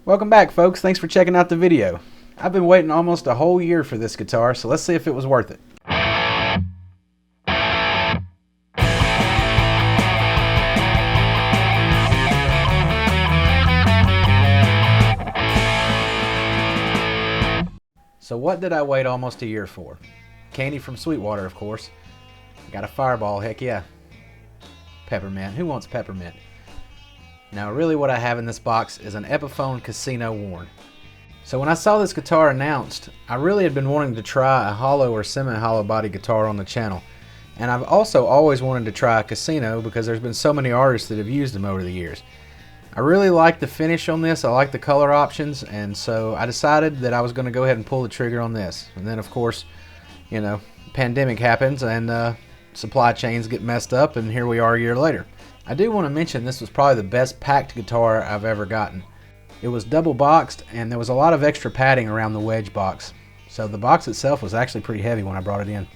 Welcome back, folks. Thanks for checking out the video. I've been waiting almost a whole year for this guitar, so let's see if it was worth it. So what did I wait almost a year for? Candy from Sweetwater, of course. Got a Fireball, heck yeah. Peppermint, who wants peppermint? Now really what I have in this box is an Epiphone Casino Worn. So when I saw this guitar announced, I really had been wanting to try a hollow or semi-hollow body guitar on the channel. And I've also always wanted to try a Casino because there's been so many artists that have used them over the years. I really like the finish on this, I like the color options, and so I decided that I was going to go ahead and pull the trigger on this. And then of course, you know, pandemic happens and supply chains get messed up, and here we are a year later. I do want to mention this was probably the best packed guitar I've ever gotten. It was double boxed and there was a lot of extra padding around the wedge box. So the box itself was actually pretty heavy when I brought it in.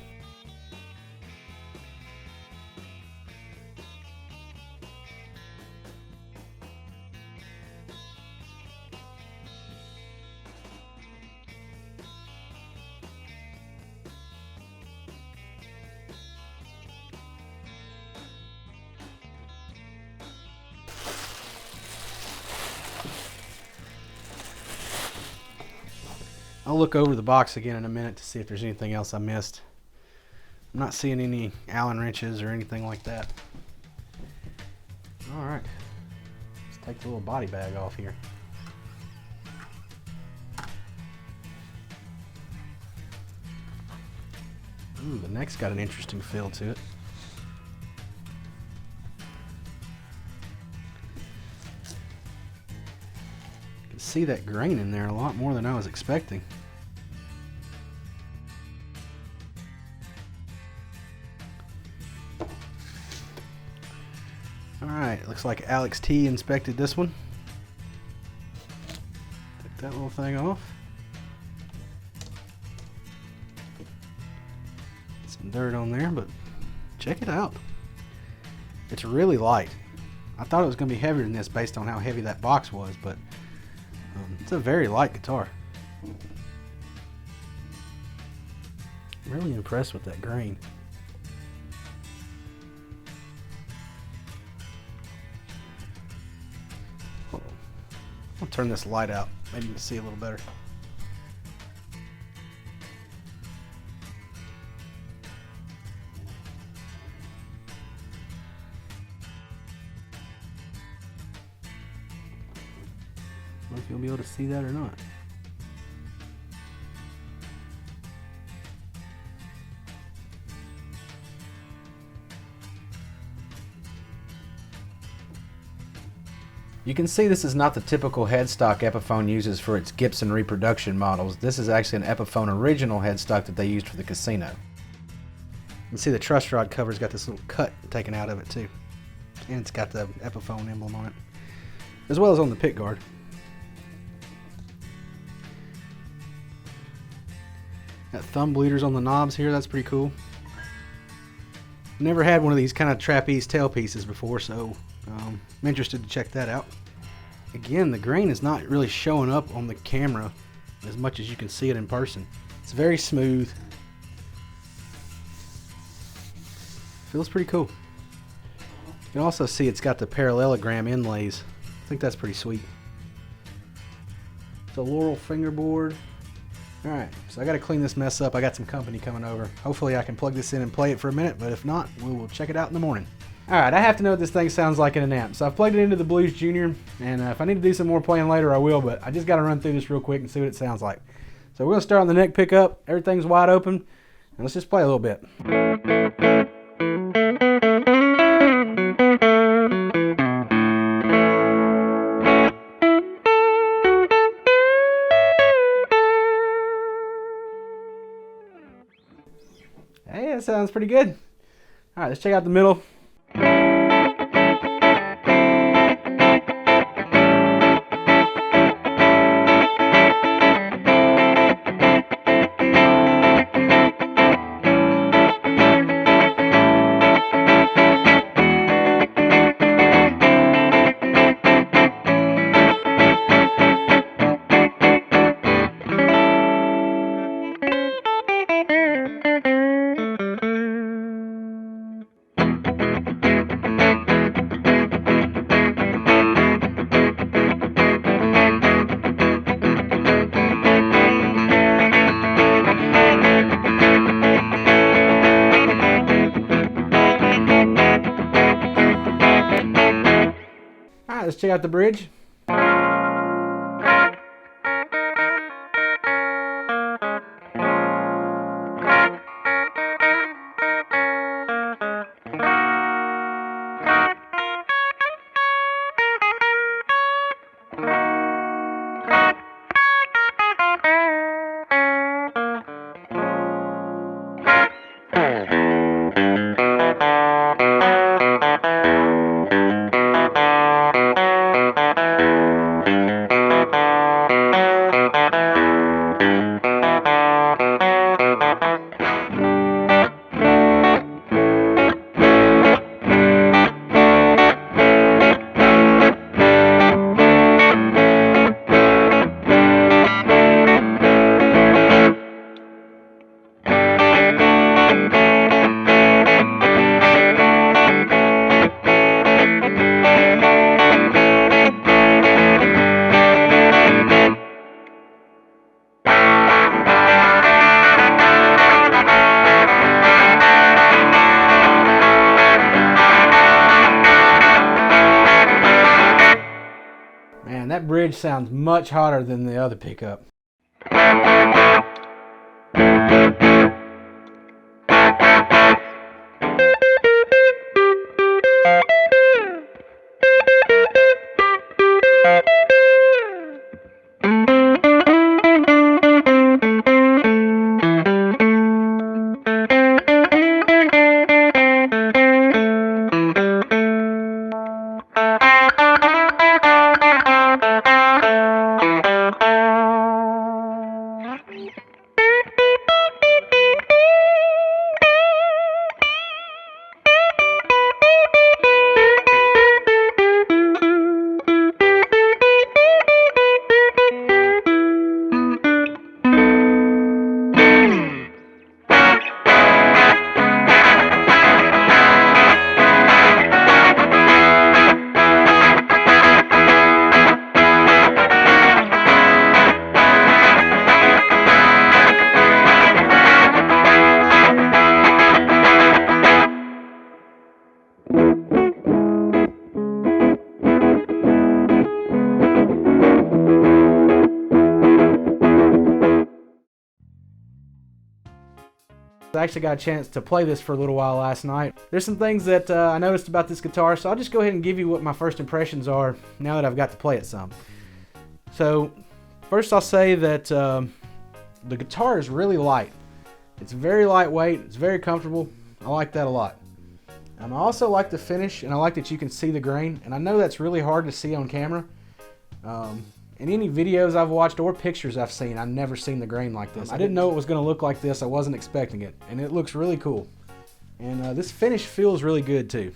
I'll look over the box again in a minute to see if there's anything else I missed. I'm not seeing any Allen wrenches or anything like that. Alright, let's take the little body bag off here. Ooh, the neck's got an interesting feel to it. You can see that grain in there a lot more than I was expecting. Alright, looks like Alex T inspected this one. Take that little thing off. Some dirt on there, but check it out. It's really light. I thought it was going to be heavier than this based on how heavy that box was, but it's a very light guitar. I'm really impressed with that grain. I'll turn this light out, maybe you can see a little better. I don't know if you'll be able to see that or not. You can see this is not the typical headstock Epiphone uses for its Gibson reproduction models. This is actually an Epiphone original headstock that they used for the Casino. You can see the truss rod cover's got this little cut taken out of it too. And it's got the Epiphone emblem on it, as well as on the pickguard. Got thumb bleeders on the knobs here, that's pretty cool. Never had one of these kind of trapeze tailpieces before, so I'm interested to check that out. Again, the grain is not really showing up on the camera as much as you can see it in person. It's very smooth. Feels pretty cool. You can also see it's got the parallelogram inlays. I think that's pretty sweet. It's a Laurel fingerboard. Alright, so I got to clean this mess up. I got some company coming over. Hopefully I can plug this in and play it for a minute, but if not, we will check it out in the morning. Alright, I have to know what this thing sounds like in an amp. So I've plugged it into the Blues Junior, and if I need to do some more playing later, I will, but I just got to run through this real quick and see what it sounds like. So we're going to start on the neck pickup. Everything's wide open, and let's just play a little bit. Hey, that sounds pretty good. Alright, let's check out the middle. check out the bridge. Man, that bridge sounds much hotter than the other pickup. I actually got a chance to play this for a little while last night. There's some things that I noticed about this guitar, so I'll just go ahead and give you what my first impressions are now that I've got to play it some. So first I'll say that the guitar is really light. It's very lightweight, it's very comfortable. I like that a lot. I also like the finish, and I like that you can see the grain, and I know that's really hard to see on camera. In any videos I've watched or pictures I've seen, I've never seen the grain like this. I didn't know it was going to look like this. I wasn't expecting it, and it looks really cool. And this finish feels really good too.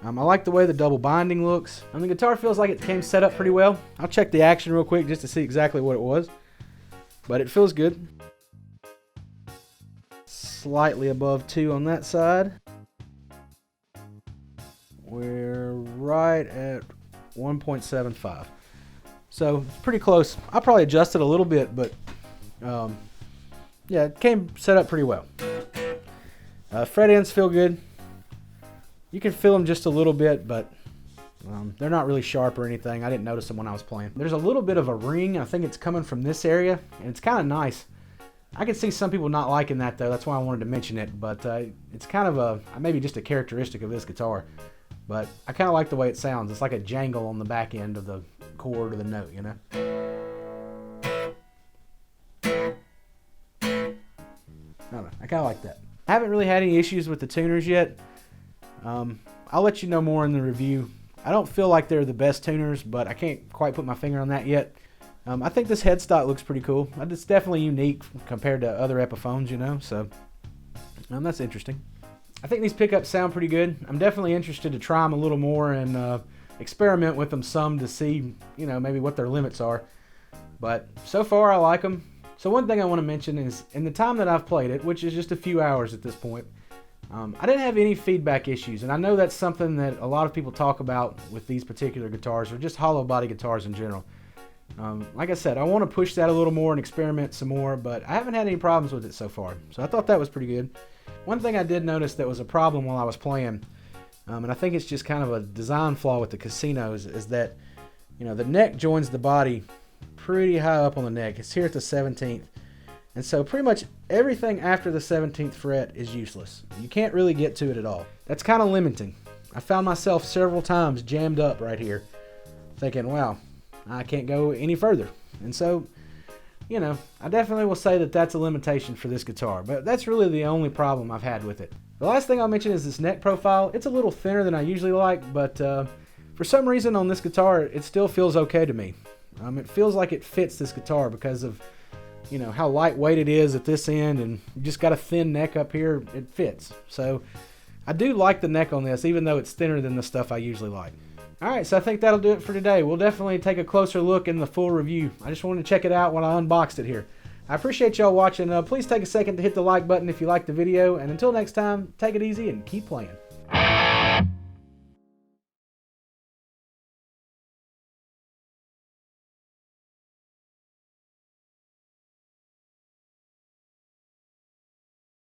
I like the way the double binding looks. And the guitar feels like it came set up pretty well. I'll check the action real quick just to see exactly what it was. But it feels good. Slightly above 2 on that side. We're right at 1.75. So it's pretty close. I'll probably adjust it a little bit, but yeah, it came set up pretty well. Fret ends feel good. You can feel them just a little bit, but they're not really sharp or anything. I didn't notice them when I was playing. There's a little bit of a ring. I think it's coming from this area, and it's kind of nice. I can see some people not liking that though. That's why I wanted to mention it, but it's kind of maybe just a characteristic of this guitar. But I kind of like the way it sounds. It's like a jangle on the back end of the chord or the note, you know? I don't know. I kind of like that. I haven't really had any issues with the tuners yet. I'll let you know more in the review. I don't feel like they're the best tuners, but I can't quite put my finger on that yet. I think this headstock looks pretty cool. It's definitely unique compared to other Epiphones, you know, so that's interesting. I think these pickups sound pretty good. I'm definitely interested to try them a little more and experiment with them some to see, you know, maybe what their limits are. But so far I like them. So one thing I want to mention is in the time that I've played it, which is just a few hours at this point, I didn't have any feedback issues. And I know that's something that a lot of people talk about with these particular guitars, or just hollow body guitars in general. Like I said, I want to push that a little more and experiment some more, but I haven't had any problems with it so far. So I thought that was pretty good. One thing I did notice that was a problem while I was playing, and I think it's just kind of a design flaw with the Casinos, is that You know, the neck joins the body pretty high up on the neck. It's here at the 17th. And so pretty much everything after the 17th fret is useless. You can't really get to it at all. That's kind of limiting. I found myself several times jammed up right here, thinking, wow, I can't go any further. And so, you know, I definitely will say that that's a limitation for this guitar, but that's really the only problem I've had with it. The last thing I'll mention is this neck profile. It's a little thinner than I usually like, but for some reason on this guitar, it still feels okay to me. It feels like it fits this guitar because of, you know, how lightweight it is at this end, and you just got a thin neck up here. It fits. So I do like the neck on this, even though it's thinner than the stuff I usually like. Alright, so I think that'll do it for today. We'll definitely take a closer look in the full review. I just wanted to check it out when I unboxed it here. I appreciate y'all watching. Please take a second to hit the like button if you liked the video, and until next time, take it easy and keep playing.